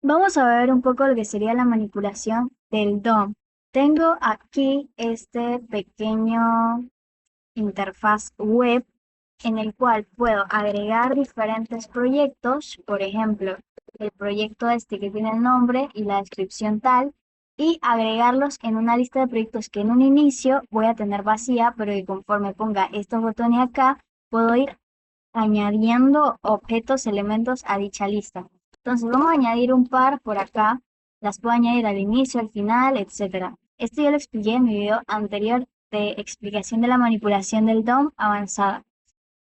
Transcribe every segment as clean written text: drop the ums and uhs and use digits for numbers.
Vamos a ver un poco lo que sería la manipulación del DOM. Tengo aquí este pequeño interfaz web en el cual puedo agregar diferentes proyectos, por ejemplo, el proyecto este que tiene el nombre y la descripción tal, y agregarlos en una lista de proyectos que en un inicio voy a tener vacía, pero que conforme ponga estos botones acá, puedo ir añadiendo objetos, elementos a dicha lista. Entonces vamos a añadir un par por acá, las puedo añadir al inicio, al final, etcétera. Esto ya lo expliqué en mi video anterior de explicación de la manipulación del DOM avanzada.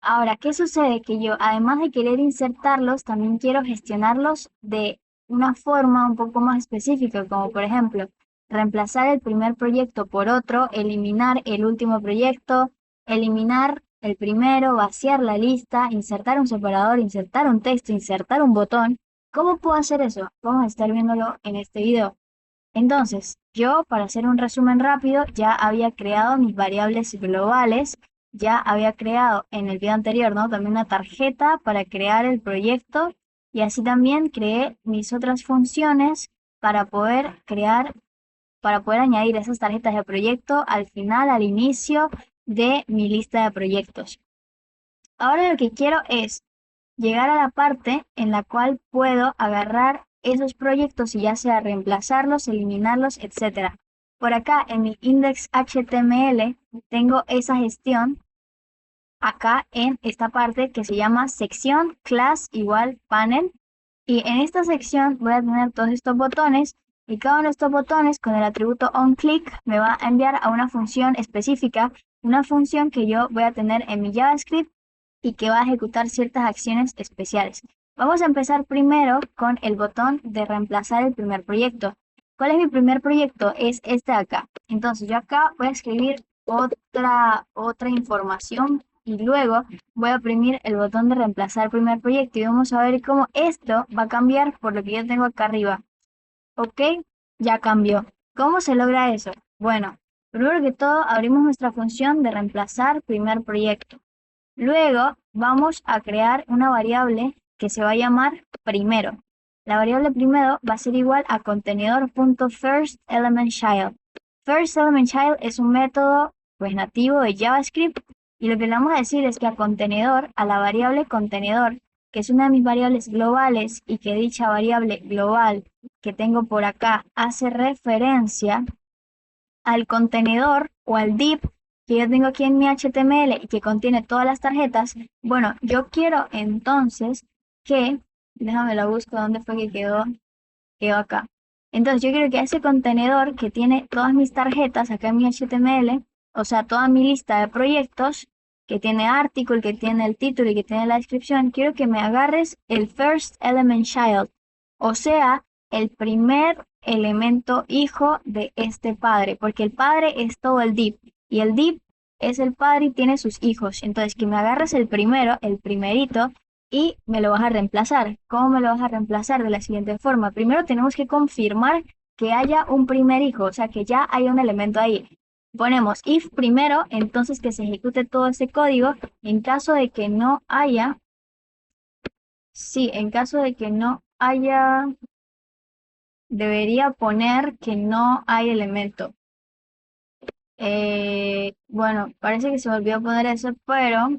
Ahora, ¿qué sucede? Que yo, además de querer insertarlos, también quiero gestionarlos de una forma un poco más específica, como por ejemplo, reemplazar el primer proyecto por otro, eliminar el último proyecto, eliminar el primero, vaciar la lista, insertar un separador, insertar un texto, insertar un botón. ¿Cómo puedo hacer eso? Vamos a estar viéndolo en este video. Entonces, yo, para hacer un resumen rápido, ya había creado mis variables globales, ya había creado en el video anterior, ¿no? También una tarjeta para crear el proyecto y así también creé mis otras funciones para poder crear, para poder añadir esas tarjetas de proyecto al final, al inicio de mi lista de proyectos. Ahora lo que quiero es llegar a la parte en la cual puedo agarrar esos proyectos y ya sea reemplazarlos, eliminarlos, etcétera. Por acá en mi index HTML tengo esa gestión acá en esta parte que se llama sección class igual panel, y en esta sección voy a tener todos estos botones y cada uno de estos botones con el atributo onClick me va a enviar a una función específica, una función que yo voy a tener en mi JavaScript y que va a ejecutar ciertas acciones especiales. Vamos a empezar primero con el botón de reemplazar el primer proyecto. ¿Cuál es mi primer proyecto? Es este de acá. Entonces yo acá voy a escribir otra información y luego voy a oprimir el botón de reemplazar primer proyecto y vamos a ver cómo esto va a cambiar por lo que yo tengo acá arriba. ¿Ok? Ya cambió. ¿Cómo se logra eso? Bueno, primero que todo abrimos nuestra función de reemplazar primer proyecto. Luego vamos a crear una variable que se va a llamar primero. La variable primero va a ser igual a contenedor.firstElementChild. FirstElementChild es un método pues nativo de JavaScript y lo que le vamos a decir es que a contenedor, a la variable contenedor, que es una de mis variables globales y que dicha variable global que tengo por acá hace referencia al contenedor o al div que yo tengo aquí en mi HTML y que contiene todas las tarjetas. Bueno, yo quiero entonces que, déjame la busco, ¿dónde fue que quedó acá? Entonces yo quiero que ese contenedor que tiene todas mis tarjetas acá en mi HTML, o sea, toda mi lista de proyectos, que tiene article, que tiene el título y que tiene la descripción, quiero que me agarres el first element child, o sea, el primer elemento hijo de este padre, porque el padre es todo el div, y el div es el padre y tiene sus hijos. Entonces, que me agarres el primero, el primerito, y me lo vas a reemplazar. ¿Cómo me lo vas a reemplazar? De la siguiente forma. Primero tenemos que confirmar que haya un primer hijo, o sea, que ya hay un elemento ahí. Ponemos if primero, entonces que se ejecute todo ese código. En caso de que no haya, sí, en caso de que no haya, debería poner que no hay elemento. Bueno, parece que se me olvidó poner eso, pero,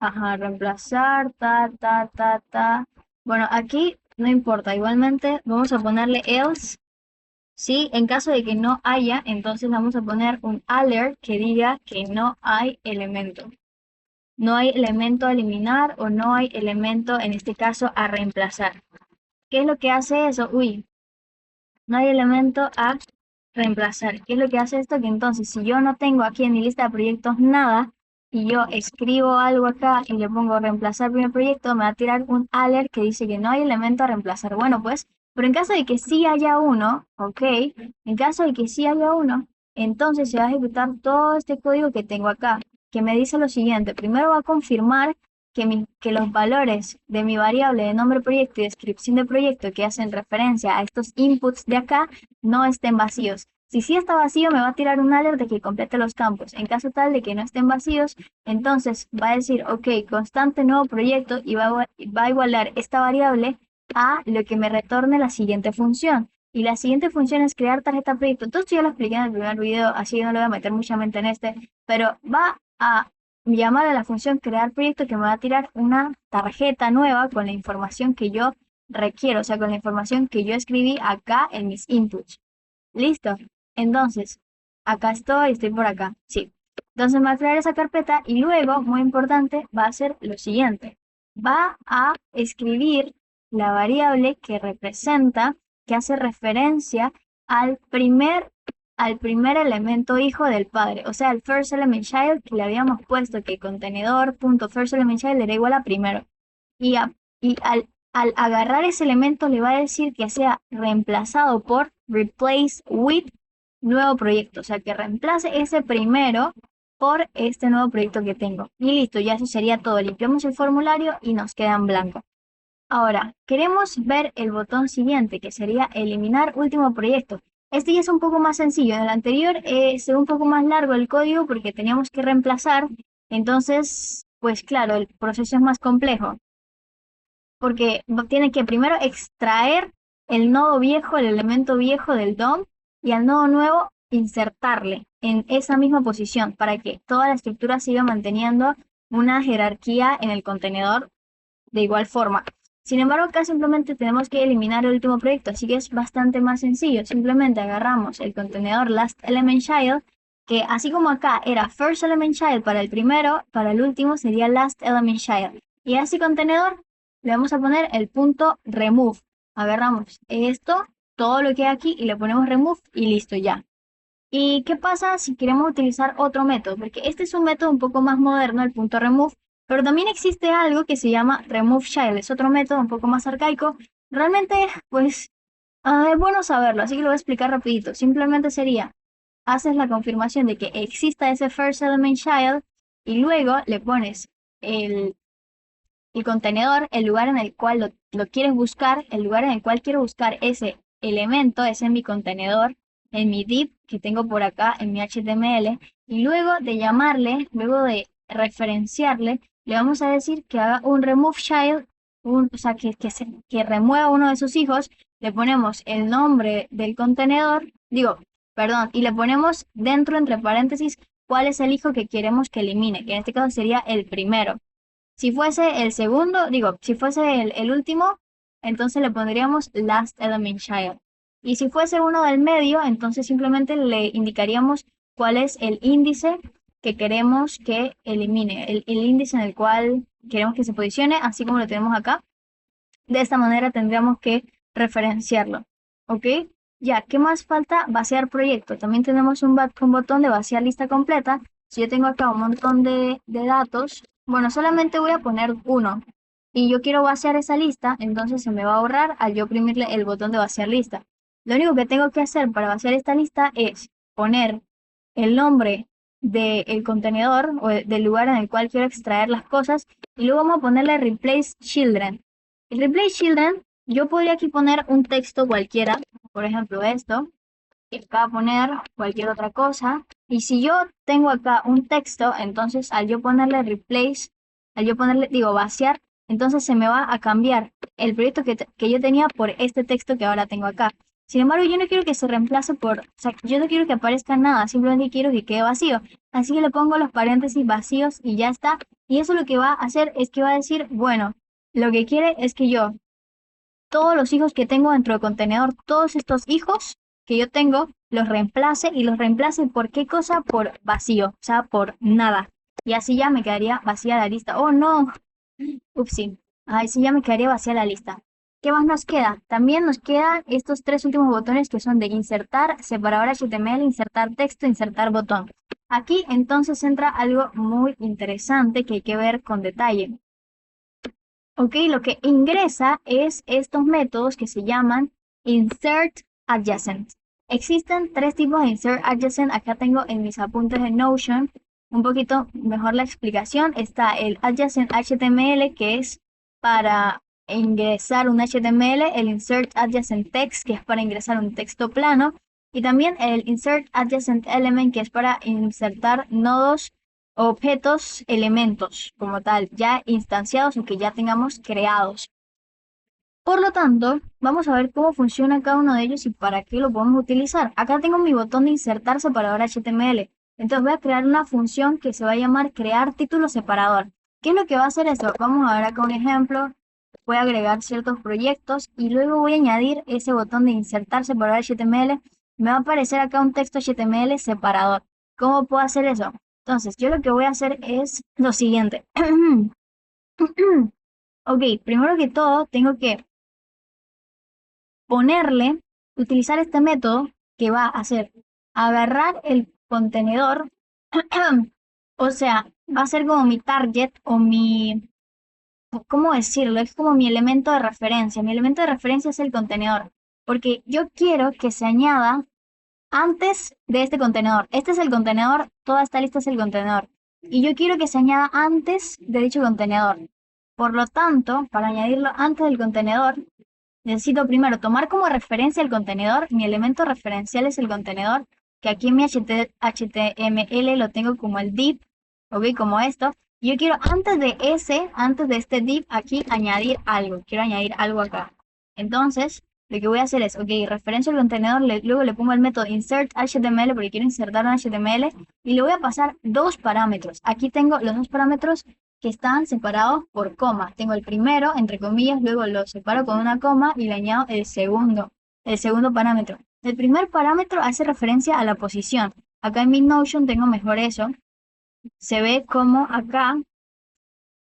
ajá, reemplazar, ta. Bueno, aquí no importa, igualmente vamos a ponerle else. Sí, en caso de que no haya, entonces vamos a poner un alert que diga que no hay elemento. No hay elemento a eliminar o no hay elemento, en este caso, a reemplazar. ¿Qué es lo que hace eso? Uy, no hay elemento a reemplazar. ¿Qué es lo que hace esto? Que entonces, si yo no tengo aquí en mi lista de proyectos nada, y yo escribo algo acá y le pongo reemplazar primer proyecto, me va a tirar un alert que dice que no hay elemento a reemplazar. Bueno, pues, pero en caso de que sí haya uno, ok, en caso de que sí haya uno, entonces se va a ejecutar todo este código que tengo acá, que me dice lo siguiente. Primero va a confirmar que los valores de mi variable de nombre proyecto y descripción de proyecto que hacen referencia a estos inputs de acá no estén vacíos. Si sí está vacío, me va a tirar un alert de que complete los campos. En caso tal de que no estén vacíos, entonces va a decir, ok, constante nuevo proyecto y va a igualar esta variable a lo que me retorne la siguiente función. Y la siguiente función es crear tarjeta proyecto. Todo esto ya lo expliqué en el primer video, así que no le voy a meter mucha mente en este, pero va a llamar a la función crear proyecto que me va a tirar una tarjeta nueva con la información que yo requiero, o sea, con la información que yo escribí acá en mis inputs. Listo. Entonces, acá estoy por acá. Sí. Entonces me va a crear esa carpeta y luego, muy importante, va a hacer lo siguiente. Va a escribir la variable que representa, que hace referencia al primer elemento hijo del padre, o sea, el first element child que le habíamos puesto que contenedor.firstElementChild era igual a primero. Y, al agarrar ese elemento le va a decir que sea reemplazado por replace with nuevo proyecto, o sea, que reemplace ese primero por este nuevo proyecto que tengo. Y listo, ya eso sería todo. Limpiamos el formulario y nos queda en blanco. Ahora, queremos ver el botón siguiente, que sería eliminar último proyecto. Este ya es un poco más sencillo. En el anterior se ve un poco más largo el código porque teníamos que reemplazar. Entonces, pues claro, el proceso es más complejo. Porque tiene que primero extraer el nodo viejo, el elemento viejo del DOM, y al nodo nuevo insertarle en esa misma posición para que toda la estructura siga manteniendo una jerarquía en el contenedor de igual forma. Sin embargo, acá simplemente tenemos que eliminar el último proyecto, así que es bastante más sencillo. Simplemente agarramos el contenedor lastElementChild, que así como acá era firstElementChild para el primero, para el último sería lastElementChild. Y a ese contenedor le vamos a poner el punto remove. Agarramos esto, todo lo que hay aquí, y le ponemos remove y listo ya. ¿Y qué pasa si queremos utilizar otro método? Porque este es un método un poco más moderno, el punto remove, pero también existe algo que se llama remove child, es otro método un poco más arcaico. Realmente, pues, es bueno saberlo, así que lo voy a explicar rapidito. Simplemente sería, haces la confirmación de que exista ese first element child y luego le pones el contenedor, el lugar en el cual lo quieres buscar, el lugar en el cual quiero buscar ese elemento, es en mi contenedor, en mi div que tengo por acá en mi HTML, y luego de llamarle, luego de referenciarle, le vamos a decir que haga un remove child, o sea, que remueva uno de sus hijos, le ponemos el nombre del contenedor, y le ponemos dentro, entre paréntesis, cuál es el hijo que queremos que elimine, que en este caso sería el primero. Si fuese el segundo, si fuese el último, entonces le pondríamos last element child. Y si fuese uno del medio, entonces simplemente le indicaríamos cuál es el índice que queremos que elimine, el índice en el cual queremos que se posicione, así como lo tenemos acá. De esta manera tendríamos que referenciarlo. ¿Ok? Ya, ¿qué más falta? Vaciar proyecto. También tenemos un botón de vaciar lista completa. Si yo tengo acá un montón de datos, bueno, solamente voy a poner uno. Y yo quiero vaciar esa lista, entonces se me va a ahorrar al yo oprimirle el botón de vaciar lista. Lo único que tengo que hacer para vaciar esta lista es poner el nombre del contenedor o del lugar en el cual quiero extraer las cosas y luego vamos a ponerle replace children. El replace children, yo podría aquí poner un texto cualquiera, por ejemplo esto, y acá poner cualquier otra cosa. Y si yo tengo acá un texto, entonces al yo ponerle replace, vaciar, entonces se me va a cambiar el proyecto que yo tenía por este texto que ahora tengo acá. Sin embargo, yo no quiero que se reemplace o sea, yo no quiero que aparezca nada, simplemente quiero que quede vacío. Así que le pongo los paréntesis vacíos y ya está. Y eso lo que va a hacer es que va a decir, bueno, lo que quiere es que yo, todos los hijos que tengo dentro del contenedor, todos estos hijos que yo tengo, los reemplace y los reemplace por qué cosa, por vacío, o sea, por nada. Y así ya me quedaría vacía la lista. Oh, no. Upsi. Así ya me quedaría vacía la lista. ¿Qué más nos queda? También nos quedan estos tres últimos botones que son de insertar, separador HTML, insertar texto, insertar botón. Aquí entonces entra algo muy interesante que hay que ver con detalle. Ok, lo que ingresa es estos métodos que se llaman insert adjacent. Existen tres tipos de insert adjacent. Acá tengo en mis apuntes de Notion un poquito mejor la explicación. Está el adjacent HTML, que es para ingresar un HTML, el insert adjacent text, que es para ingresar un texto plano, y también el insert adjacent element, que es para insertar nodos, objetos, elementos como tal, ya instanciados o que ya tengamos creados. Por lo tanto, vamos a ver cómo funciona cada uno de ellos y para qué lo podemos utilizar. Acá tengo mi botón de insertar separador HTML. Entonces voy a crear una función que se va a llamar crear título separador. ¿Qué es lo que va a hacer esto? Vamos a ver acá un ejemplo. Voy a agregar ciertos proyectos y luego voy a añadir ese botón de insertar separador HTML. Me va a aparecer acá un texto HTML separador. ¿Cómo puedo hacer eso? Entonces, yo lo que voy a hacer es lo siguiente. Ok, primero que todo, tengo que utilizar este método que va a hacer agarrar el contenedor, o sea, va a ser como mi target o mi, ¿cómo decirlo? Es como mi elemento de referencia. Mi elemento de referencia es el contenedor, porque yo quiero que se añada antes de este contenedor. Este es el contenedor, toda esta lista es el contenedor. Y yo quiero que se añada antes de dicho contenedor. Por lo tanto, para añadirlo antes del contenedor, necesito primero tomar como referencia el contenedor. Mi elemento referencial es el contenedor, que aquí en mi HTML lo tengo como el div, ¿ok? Como esto. Y yo quiero antes de este div, aquí añadir algo. Quiero añadir algo acá. Entonces, lo que voy a hacer es, ok, referencio el contenedor, luego le pongo el método insert HTML porque quiero insertar un HTML y le voy a pasar dos parámetros. Aquí tengo los dos parámetros que están separados por coma. Tengo el primero, entre comillas, luego lo separo con una coma y le añado el segundo parámetro. El primer parámetro hace referencia a la posición. Acá en mi Notion tengo mejor eso. Se ve como acá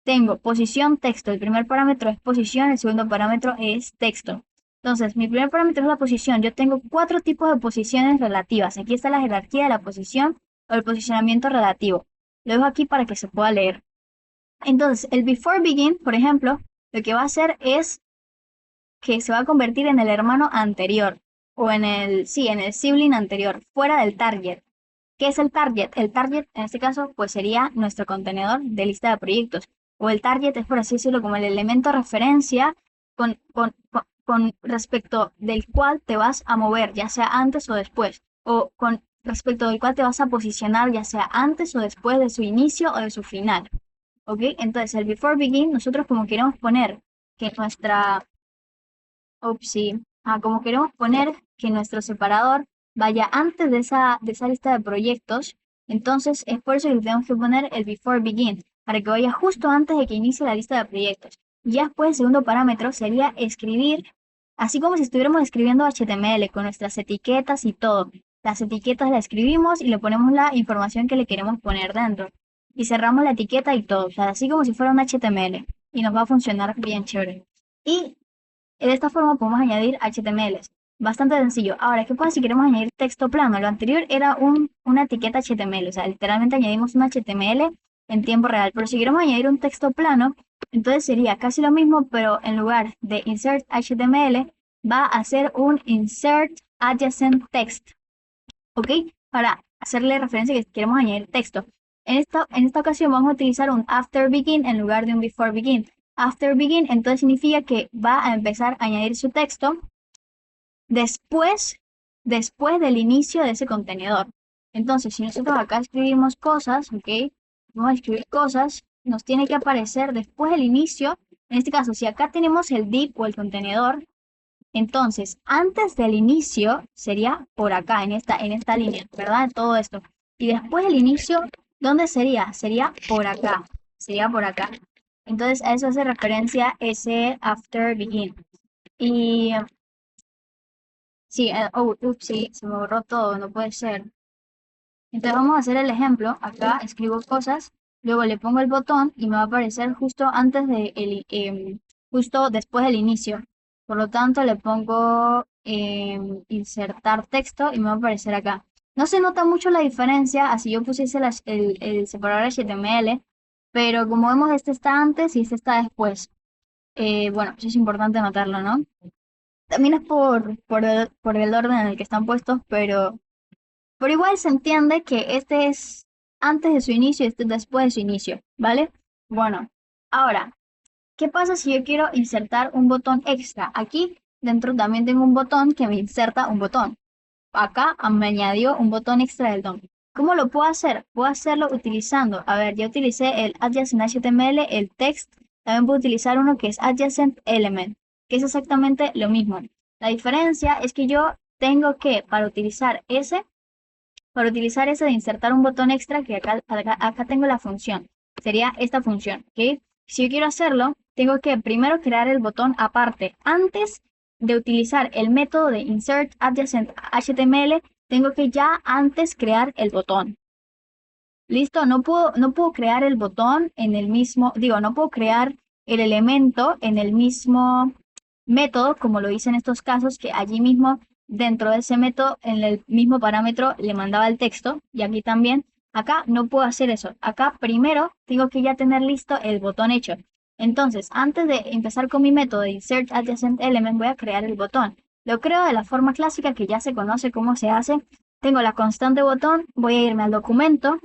tengo posición texto. El primer parámetro es posición, el segundo parámetro es texto. Entonces, mi primer parámetro es la posición. Yo tengo 4 tipos de posiciones relativas. Aquí está la jerarquía de la posición o el posicionamiento relativo. Lo dejo aquí para que se pueda leer. Entonces, el before begin, por ejemplo, lo que va a hacer es que se va a convertir en el hermano anterior o en el sibling anterior, fuera del target. ¿Qué es el target? El target, en este caso, pues sería nuestro contenedor de lista de proyectos. O el target es, por así decirlo, como el elemento de referencia con respecto del cual te vas a mover, ya sea antes o después. O con respecto del cual te vas a posicionar, ya sea antes o después de su inicio o de su final. ¿Ok? Entonces, el before begin, nosotros como queremos poner que nuestra, como queremos poner que nuestro separador vaya antes de esa lista de proyectos, entonces es por eso que tenemos que poner el before begin, para que vaya justo antes de que inicie la lista de proyectos. Y ya después el segundo parámetro sería escribir, así como si estuviéramos escribiendo HTML con nuestras etiquetas y todo. Las etiquetas las escribimos y le ponemos la información que le queremos poner dentro y cerramos la etiqueta y todo, o sea, así como si fuera un HTML y nos va a funcionar bien chévere. Y de esta forma podemos añadir HTMLs. Bastante sencillo. Ahora, ¿qué pasa si queremos añadir texto plano? Lo anterior era una etiqueta HTML, o sea, literalmente añadimos un HTML en tiempo real. Pero si queremos añadir un texto plano, entonces sería casi lo mismo, pero en lugar de insert HTML, va a hacer un insert adjacent text. ¿Ok? Para hacerle referencia que queremos añadir texto. En esta ocasión vamos a utilizar un after begin en lugar de un before begin. After begin entonces significa que va a empezar a añadir su texto después del inicio de ese contenedor. Entonces, si nosotros acá escribimos cosas, ¿ok? Vamos a escribir cosas, nos tiene que aparecer después del inicio. En este caso, si acá tenemos el div o el contenedor, entonces, antes del inicio sería por acá, en esta línea, ¿verdad? Todo esto. Y después del inicio, ¿dónde sería? Sería por acá. Sería por acá. Entonces, a eso hace referencia ese after begin. Y sí, sí, se me borró todo, no puede ser. Entonces vamos a hacer el ejemplo. Acá escribo cosas, luego le pongo el botón y me va a aparecer justo justo después del inicio. Por lo tanto, le pongo insertar texto y me va a aparecer acá. No se nota mucho la diferencia, así yo pusiese el separador HTML, pero como vemos, este está antes y este está después. Bueno, eso es importante notarlo, ¿no? También es por el orden en el que están puestos, pero igual se entiende que este es antes de su inicio y este es después de su inicio, ¿vale? Bueno, ahora, ¿qué pasa si yo quiero insertar un botón extra? Aquí dentro también tengo un botón que me inserta un botón. Acá me añadió un botón extra del DOM. ¿Cómo lo puedo hacer? Puedo hacerlo utilizando, a ver, ya utilicé el adjacent HTML, el text, también puedo utilizar uno que es adjacent element. que es exactamente lo mismo. La diferencia es que yo tengo que, para utilizar ese de insertar un botón extra, que acá tengo la función, sería esta función, ¿ok? Si yo quiero hacerlo, tengo que primero crear el botón aparte. Antes de utilizar el método de insert adjacent HTML, tengo que ya antes crear el botón. Listo, no puedo crear el botón en el mismo, no puedo crear el elemento en el mismo método, como lo hice en estos casos, que allí mismo, dentro de ese método, en el mismo parámetro, le mandaba el texto, y aquí también. Acá no puedo hacer eso. Acá primero tengo que ya tener listo el botón hecho. Entonces, antes de empezar con mi método de insert adjacent element, voy a crear el botón. Lo creo de la forma clásica que ya se conoce cómo se hace. Tengo la constante botón, voy a irme al documento.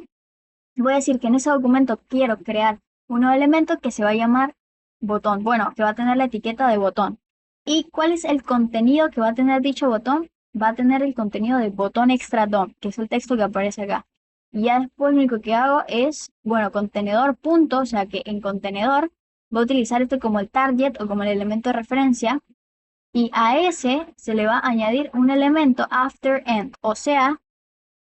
Voy a decir que en ese documento quiero crear un nuevo elemento que se va a llamar botón. Bueno, que va a tener la etiqueta de botón. ¿Y cuál es el contenido que va a tener dicho botón? Va a tener el contenido de botón extra DOM, que es el texto que aparece acá. Y ya después lo único que hago es, bueno, contenedor punto, o sea que en contenedor voy a utilizar esto como el target o como el elemento de referencia. Y a ese se le va a añadir un elemento after end, o sea,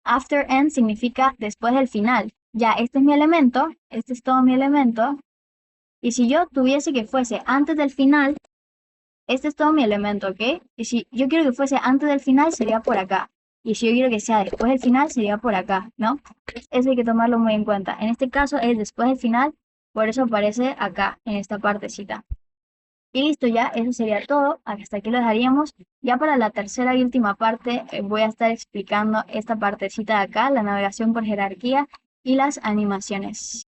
after end significa después del final. Ya, este es mi elemento, este es todo mi elemento. Y si yo tuviese que fuese antes del final, este es todo mi elemento, ¿ok? Y si yo quiero que fuese antes del final, sería por acá. Y si yo quiero que sea después del final, sería por acá, ¿no? Eso hay que tomarlo muy en cuenta. En este caso es después del final, por eso aparece acá, en esta partecita. Y listo, ya, eso sería todo. Hasta aquí lo dejaríamos. Ya para la tercera y última parte voy a estar explicando esta partecita de acá, la navegación por jerarquía y las animaciones.